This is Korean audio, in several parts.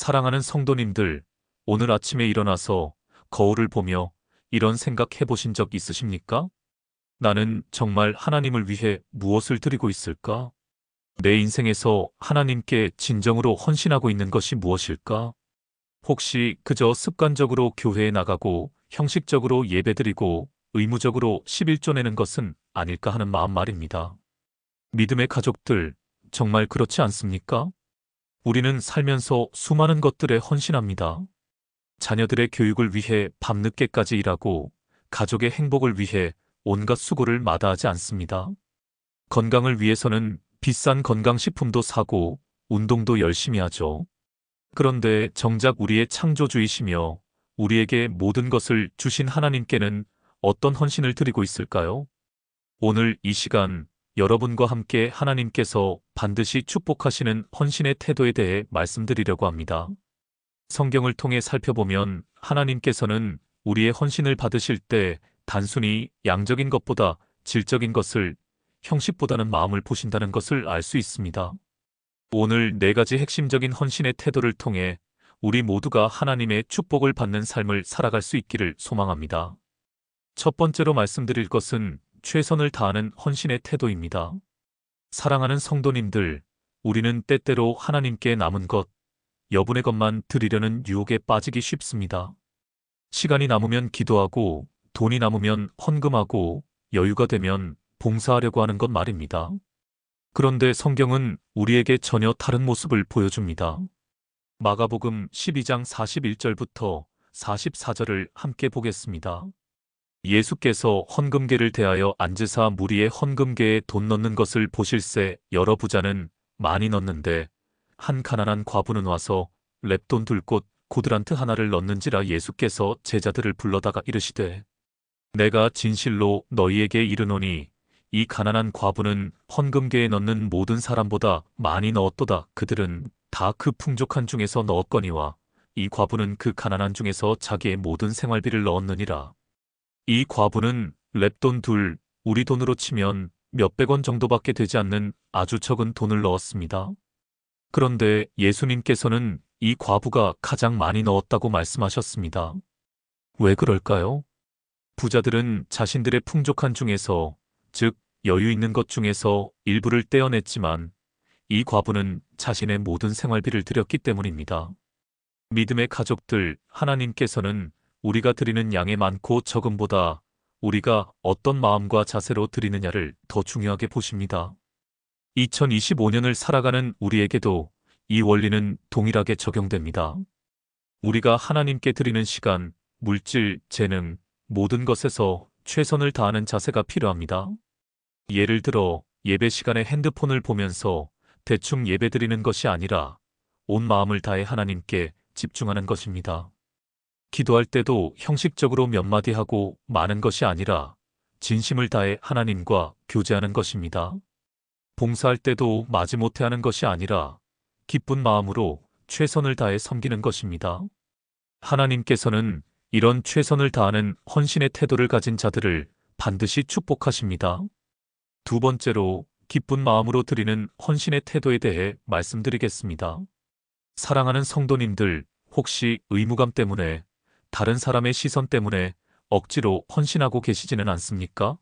사랑하는 성도님들, 오늘 아침에 일어나서 거울을 보며 이런 생각 해보신 적 있으십니까? 나는 정말 하나님을 위해 무엇을 드리고 있을까? 내 인생에서 하나님께 진정으로 헌신하고 있는 것이 무엇일까? 혹시 그저 습관적으로 교회에 나가고 형식적으로 예배드리고 의무적으로 11조 내는 것은 아닐까 하는 마음 말입니다. 믿음의 가족들, 정말 그렇지 않습니까? 우리는 살면서 수많은 것들에 헌신합니다. 자녀들의 교육을 위해 밤늦게까지 일하고 가족의 행복을 위해 온갖 수고를 마다하지 않습니다. 건강을 위해서는 비싼 건강식품도 사고 운동도 열심히 하죠. 그런데 정작 우리의 창조주이시며 우리에게 모든 것을 주신 하나님께는 어떤 헌신을 드리고 있을까요? 오늘 이 시간 여러분과 함께 하나님께서 반드시 축복하시는 헌신의 태도에 대해 말씀드리려고 합니다. 성경을 통해 살펴보면 하나님께서는 우리의 헌신을 받으실 때 단순히 양적인 것보다 질적인 것을, 형식보다는 마음을 보신다는 것을 알 수 있습니다. 오늘 네 가지 핵심적인 헌신의 태도를 통해 우리 모두가 하나님의 축복을 받는 삶을 살아갈 수 있기를 소망합니다. 첫 번째로 말씀드릴 것은 최선을 다하는 헌신의 태도입니다. 사랑하는 성도님들, 우리는 때때로 하나님께 남은 것, 여분의 것만 드리려는 유혹에 빠지기 쉽습니다. 시간이 남으면 기도하고, 돈이 남으면 헌금하고, 여유가 되면 봉사하려고 하는 것 말입니다. 그런데 성경은 우리에게 전혀 다른 모습을 보여줍니다. 마가복음 12장 41절부터 44절을 함께 보겠습니다. 예수께서 헌금계를 대하여 앉으사 무리의 헌금계에 돈 넣는 것을 보실새 여러 부자는 많이 넣는데 한 가난한 과부는 와서 렙돈 2곳 고드란트 하나를 넣는지라. 예수께서 제자들을 불러다가 이르시되 내가 진실로 너희에게 이르노니 이 가난한 과부는 헌금계에 넣는 모든 사람보다 많이 넣었도다. 그들은 다 그 풍족한 중에서 넣었거니와 이 과부는 그 가난한 중에서 자기의 모든 생활비를 넣었느니라. 이 과부는 렙돈 2, 우리 돈으로 치면 몇백 원 정도밖에 되지 않는 아주 적은 돈을 넣었습니다. 그런데 예수님께서는 이 과부가 가장 많이 넣었다고 말씀하셨습니다. 왜 그럴까요? 부자들은 자신들의 풍족한 중에서, 즉 여유 있는 것 중에서 일부를 떼어냈지만 이 과부는 자신의 모든 생활비를 드렸기 때문입니다. 믿음의 가족들, 하나님께서는 우리가 드리는 양의 많고 적음보다 우리가 어떤 마음과 자세로 드리느냐를 더 중요하게 보십니다. 2025년을 살아가는 우리에게도 이 원리는 동일하게 적용됩니다. 우리가 하나님께 드리는 시간, 물질, 재능, 모든 것에서 최선을 다하는 자세가 필요합니다. 예를 들어 예배 시간에 핸드폰을 보면서 대충 예배드리는 것이 아니라 온 마음을 다해 하나님께 집중하는 것입니다. 기도할 때도 형식적으로 몇 마디 하고 마는 것이 아니라 진심을 다해 하나님과 교제하는 것입니다. 봉사할 때도 마지못해 하는 것이 아니라 기쁜 마음으로 최선을 다해 섬기는 것입니다. 하나님께서는 이런 최선을 다하는 헌신의 태도를 가진 자들을 반드시 축복하십니다. 두 번째로 기쁜 마음으로 드리는 헌신의 태도에 대해 말씀드리겠습니다. 사랑하는 성도님들, 혹시 의무감 때문에, 다른 사람의 시선 때문에 억지로 헌신하고 계시지는 않습니까?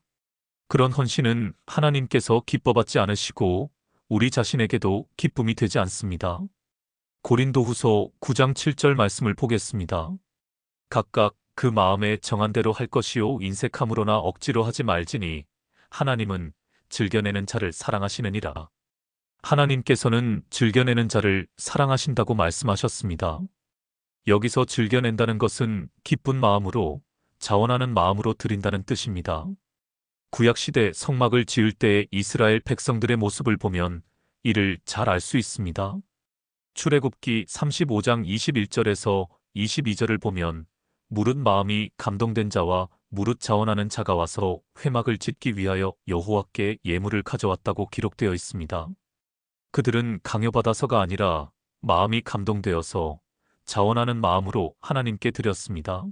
그런 헌신은 하나님께서 기뻐받지 않으시고 우리 자신에게도 기쁨이 되지 않습니다. 고린도후서 9장 7절 말씀을 보겠습니다. 각각 그 마음에 정한 대로 할 것이요 인색함으로나 억지로 하지 말지니 하나님은 즐겨내는 자를 사랑하시느니라. 하나님께서는 즐겨내는 자를 사랑하신다고 말씀하셨습니다. 여기서 즐겨낸다는 것은 기쁜 마음으로, 자원하는 마음으로 드린다는 뜻입니다. 구약시대 성막을 지을 때의 이스라엘 백성들의 모습을 보면 이를 잘 알 수 있습니다. 출애굽기 35장 21절에서 22절을 보면 무릇 마음이 감동된 자와 무릇 자원하는 자가 와서 회막을 짓기 위하여 여호와께 예물을 가져왔다고 기록되어 있습니다. 그들은 강요받아서가 아니라 마음이 감동되어서 자원하는 마음으로 하나님께 드렸습니다.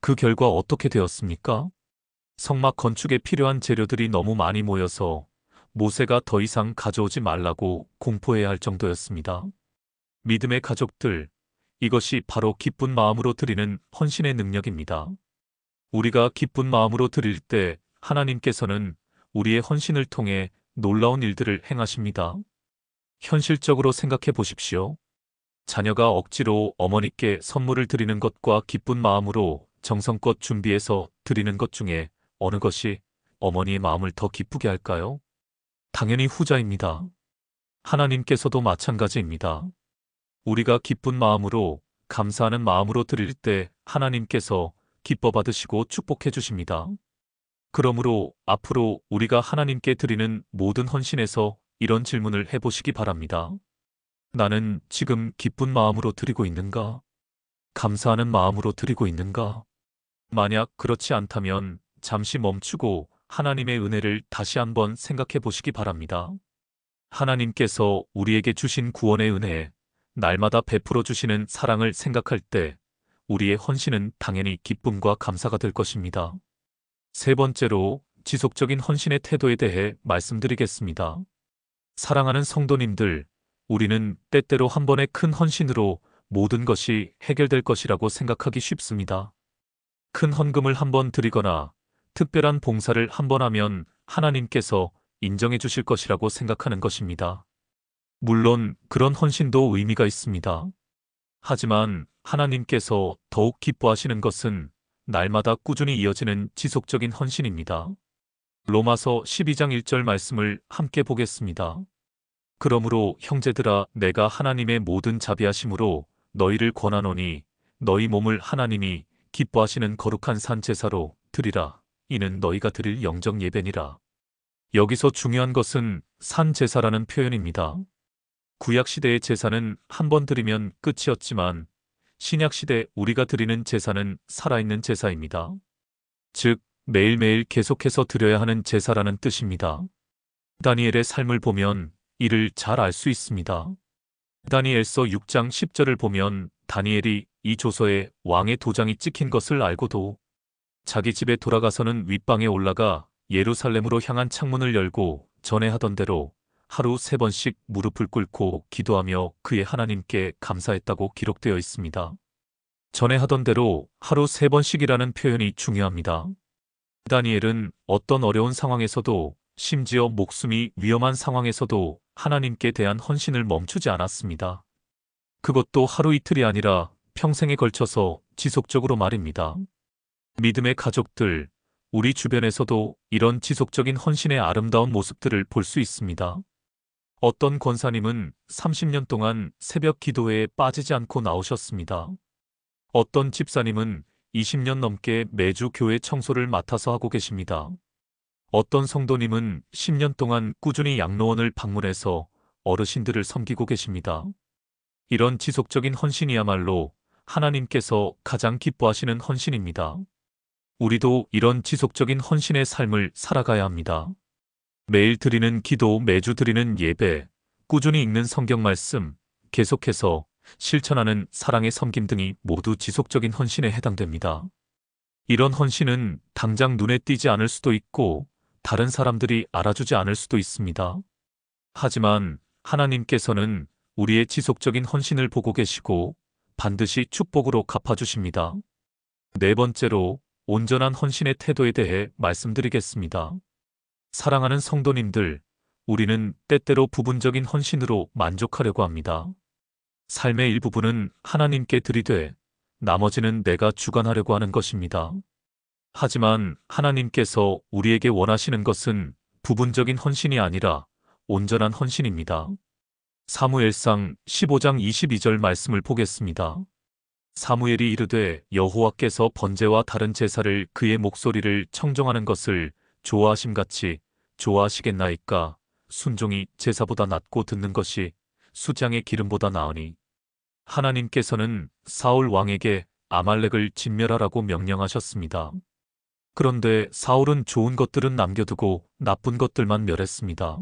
그 결과 어떻게 되었습니까? 성막 건축에 필요한 재료들이 너무 많이 모여서 모세가 더 이상 가져오지 말라고 공포해야 할 정도였습니다. 믿음의 가족들, 이것이 바로 기쁜 마음으로 드리는 헌신의 능력입니다. 우리가 기쁜 마음으로 드릴 때 하나님께서는 우리의 헌신을 통해 놀라운 일들을 행하십니다. 현실적으로 생각해 보십시오. 자녀가 억지로 어머니께 선물을 드리는 것과 기쁜 마음으로 정성껏 준비해서 드리는 것 중에 어느 것이 어머니의 마음을 더 기쁘게 할까요? 당연히 후자입니다. 하나님께서도 마찬가지입니다. 우리가 기쁜 마음으로, 감사하는 마음으로 드릴 때 하나님께서 기뻐 받으시고 축복해 주십니다. 그러므로 앞으로 우리가 하나님께 드리는 모든 헌신에서 이런 질문을 해보시기 바랍니다. 나는 지금 기쁜 마음으로 드리고 있는가? 감사하는 마음으로 드리고 있는가? 만약 그렇지 않다면 잠시 멈추고 하나님의 은혜를 다시 한번 생각해 보시기 바랍니다. 하나님께서 우리에게 주신 구원의 은혜, 날마다 베풀어 주시는 사랑을 생각할 때 우리의 헌신은 당연히 기쁨과 감사가 될 것입니다. 세 번째로 지속적인 헌신의 태도에 대해 말씀드리겠습니다. 사랑하는 성도님들, 우리는 때때로 한 번의 큰 헌신으로 모든 것이 해결될 것이라고 생각하기 쉽습니다. 큰 헌금을 한 번 드리거나 특별한 봉사를 한 번 하면 하나님께서 인정해 주실 것이라고 생각하는 것입니다. 물론 그런 헌신도 의미가 있습니다. 하지만 하나님께서 더욱 기뻐하시는 것은 날마다 꾸준히 이어지는 지속적인 헌신입니다. 로마서 12장 1절 말씀을 함께 보겠습니다. 그러므로 형제들아 내가 하나님의 모든 자비하심으로 너희를 권하노니 너희 몸을 하나님이 기뻐하시는 거룩한 산 제사로 드리라. 이는 너희가 드릴 영적 예배니라. 여기서 중요한 것은 산 제사라는 표현입니다. 구약시대의 제사는 한 번 드리면 끝이었지만 신약시대 우리가 드리는 제사는 살아있는 제사입니다. 즉 매일매일 계속해서 드려야 하는 제사라는 뜻입니다. 다니엘의 삶을 보면 이를 잘 알 수 있습니다. 다니엘서 6장 10절을 보면 다니엘이 이 조서에 왕의 도장이 찍힌 것을 알고도 자기 집에 돌아가서는 윗방에 올라가 예루살렘으로 향한 창문을 열고 전에 하던 대로 하루 3번씩 무릎을 꿇고 기도하며 그의 하나님께 감사했다고 기록되어 있습니다. 전에 하던 대로 하루 3번씩이라는 표현이 중요합니다. 다니엘은 어떤 어려운 상황에서도 심지어 목숨이 위험한 상황에서도 하나님께 대한 헌신을 멈추지 않았습니다. 그것도 하루 이틀이 아니라 평생에 걸쳐서 지속적으로 말입니다. 믿음의 가족들, 우리 주변에서도 이런 지속적인 헌신의 아름다운 모습들을 볼 수 있습니다. 어떤 권사님은 30년 동안 새벽 기도회에 빠지지 않고 나오셨습니다. 어떤 집사님은 20년 넘게 매주 교회 청소를 맡아서 하고 계십니다. 어떤 성도님은 10년 동안 꾸준히 양로원을 방문해서 어르신들을 섬기고 계십니다. 이런 지속적인 헌신이야말로 하나님께서 가장 기뻐하시는 헌신입니다. 우리도 이런 지속적인 헌신의 삶을 살아가야 합니다. 매일 드리는 기도, 매주 드리는 예배, 꾸준히 읽는 성경 말씀, 계속해서 실천하는 사랑의 섬김 등이 모두 지속적인 헌신에 해당됩니다. 이런 헌신은 당장 눈에 띄지 않을 수도 있고 다른 사람들이 알아주지 않을 수도 있습니다. 하지만 하나님께서는 우리의 지속적인 헌신을 보고 계시고 반드시 축복으로 갚아주십니다. 네 번째로 온전한 헌신의 태도에 대해 말씀드리겠습니다. 사랑하는 성도님들, 우리는 때때로 부분적인 헌신으로 만족하려고 합니다. 삶의 일부분은 하나님께 드리되 나머지는 내가 주관하려고 하는 것입니다. 하지만 하나님께서 우리에게 원하시는 것은 부분적인 헌신이 아니라 온전한 헌신입니다. 사무엘상 15장 22절 말씀을 보겠습니다. 사무엘이 이르되 여호와께서 번제와 다른 제사를 그의 목소리를 청종하는 것을 좋아하심같이 좋아하시겠나이까. 순종이 제사보다 낫고 듣는 것이 수장의 기름보다 나으니. 하나님께서는 사울 왕에게 아말렉을 진멸하라고 명령하셨습니다. 그런데 사울은 좋은 것들은 남겨두고 나쁜 것들만 멸했습니다.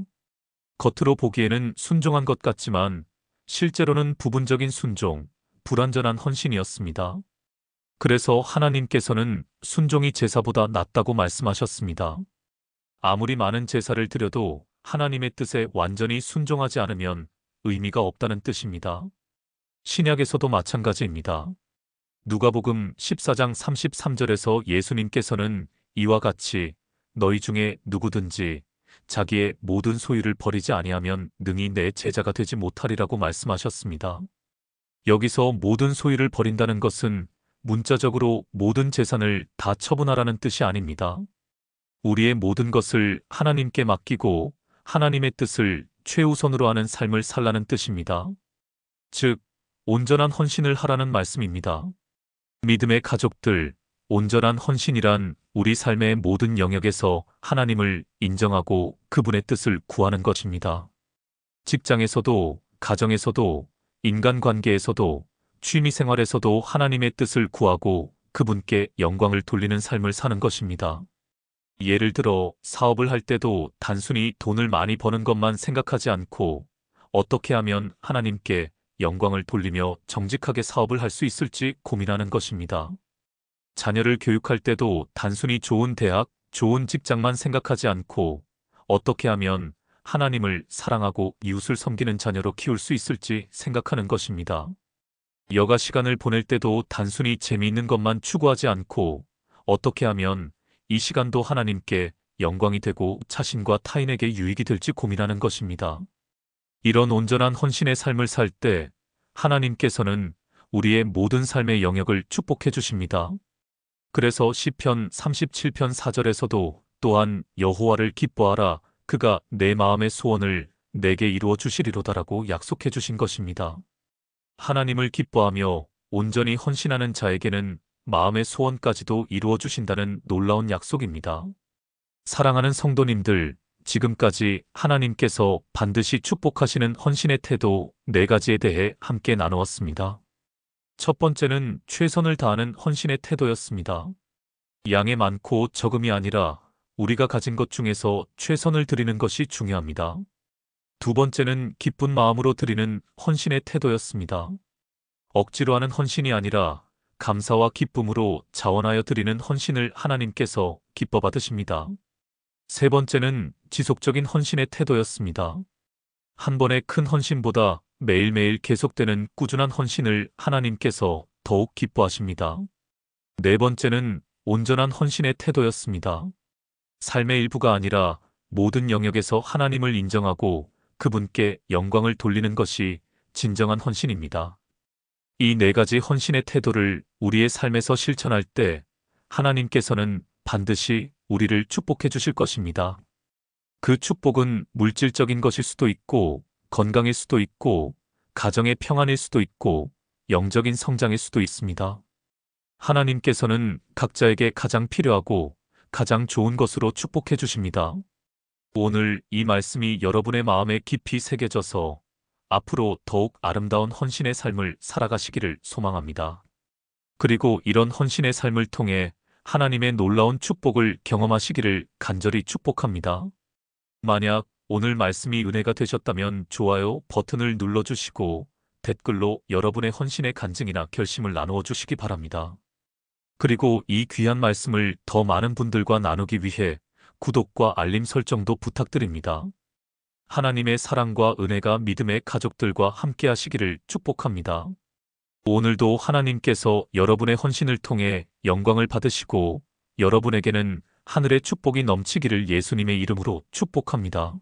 겉으로 보기에는 순종한 것 같지만 실제로는 부분적인 순종, 불완전한 헌신이었습니다. 그래서 하나님께서는 순종이 제사보다 낫다고 말씀하셨습니다. 아무리 많은 제사를 드려도 하나님의 뜻에 완전히 순종하지 않으면 의미가 없다는 뜻입니다. 신약에서도 마찬가지입니다. 누가복음 14장 33절에서 예수님께서는 이와 같이 너희 중에 누구든지 자기의 모든 소유를 버리지 아니하면 능히 내 제자가 되지 못하리라고 말씀하셨습니다. 여기서 모든 소유를 버린다는 것은 문자적으로 모든 재산을 다 처분하라는 뜻이 아닙니다. 우리의 모든 것을 하나님께 맡기고 하나님의 뜻을 최우선으로 하는 삶을 살라는 뜻입니다. 즉, 온전한 헌신을 하라는 말씀입니다. 믿음의 가족들, 온전한 헌신이란 우리 삶의 모든 영역에서 하나님을 인정하고 그분의 뜻을 구하는 것입니다. 직장에서도, 가정에서도, 인간관계에서도, 취미생활에서도 하나님의 뜻을 구하고 그분께 영광을 돌리는 삶을 사는 것입니다. 예를 들어 사업을 할 때도 단순히 돈을 많이 버는 것만 생각하지 않고 어떻게 하면 하나님께 영광을 돌리며 정직하게 사업을 할 수 있을지 고민하는 것입니다. 자녀를 교육할 때도 단순히 좋은 대학, 좋은 직장만 생각하지 않고 어떻게 하면 하나님을 사랑하고 이웃을 섬기는 자녀로 키울 수 있을지 생각하는 것입니다. 여가 시간을 보낼 때도 단순히 재미있는 것만 추구하지 않고 어떻게 하면 이 시간도 하나님께 영광이 되고 자신과 타인에게 유익이 될지 고민하는 것입니다. 이런 온전한 헌신의 삶을 살 때 하나님께서는 우리의 모든 삶의 영역을 축복해 주십니다. 그래서 시편 37편 4절에서도 또한 여호와를 기뻐하라 그가 내 마음의 소원을 내게 이루어 주시리로다라고 약속해 주신 것입니다. 하나님을 기뻐하며 온전히 헌신하는 자에게는 마음의 소원까지도 이루어 주신다는 놀라운 약속입니다. 사랑하는 성도님들, 지금까지 하나님께서 반드시 축복하시는 헌신의 태도 4가지에 대해 함께 나누었습니다. 첫 번째는 최선을 다하는 헌신의 태도였습니다. 양의 많고 적음이 아니라 우리가 가진 것 중에서 최선을 드리는 것이 중요합니다. 두 번째는 기쁜 마음으로 드리는 헌신의 태도였습니다. 억지로 하는 헌신이 아니라 감사와 기쁨으로 자원하여 드리는 헌신을 하나님께서 기뻐 받으십니다. 세 번째는 지속적인 헌신의 태도였습니다. 한 번의 큰 헌신보다 매일매일 계속되는 꾸준한 헌신을 하나님께서 더욱 기뻐하십니다. 네 번째는 온전한 헌신의 태도였습니다. 삶의 일부가 아니라 모든 영역에서 하나님을 인정하고 그분께 영광을 돌리는 것이 진정한 헌신입니다. 이 4가지 헌신의 태도를 우리의 삶에서 실천할 때 하나님께서는 반드시 우리를 축복해 주실 것입니다. 그 축복은 물질적인 것일 수도 있고 건강일 수도 있고 가정의 평안일 수도 있고 영적인 성장일 수도 있습니다. 하나님께서는 각자에게 가장 필요하고 가장 좋은 것으로 축복해 주십니다. 오늘 이 말씀이 여러분의 마음에 깊이 새겨져서 앞으로 더욱 아름다운 헌신의 삶을 살아가시기를 소망합니다. 그리고 이런 헌신의 삶을 통해 하나님의 놀라운 축복을 경험하시기를 간절히 축복합니다. 만약 오늘 말씀이 은혜가 되셨다면 좋아요 버튼을 눌러주시고 댓글로 여러분의 헌신의 간증이나 결심을 나누어 주시기 바랍니다. 그리고 이 귀한 말씀을 더 많은 분들과 나누기 위해 구독과 알림 설정도 부탁드립니다. 하나님의 사랑과 은혜가 믿음의 가족들과 함께 하시기를 축복합니다. 오늘도 하나님께서 여러분의 헌신을 통해 영광을 받으시고 여러분에게는 하늘의 축복이 넘치기를 예수님의 이름으로 축복합니다.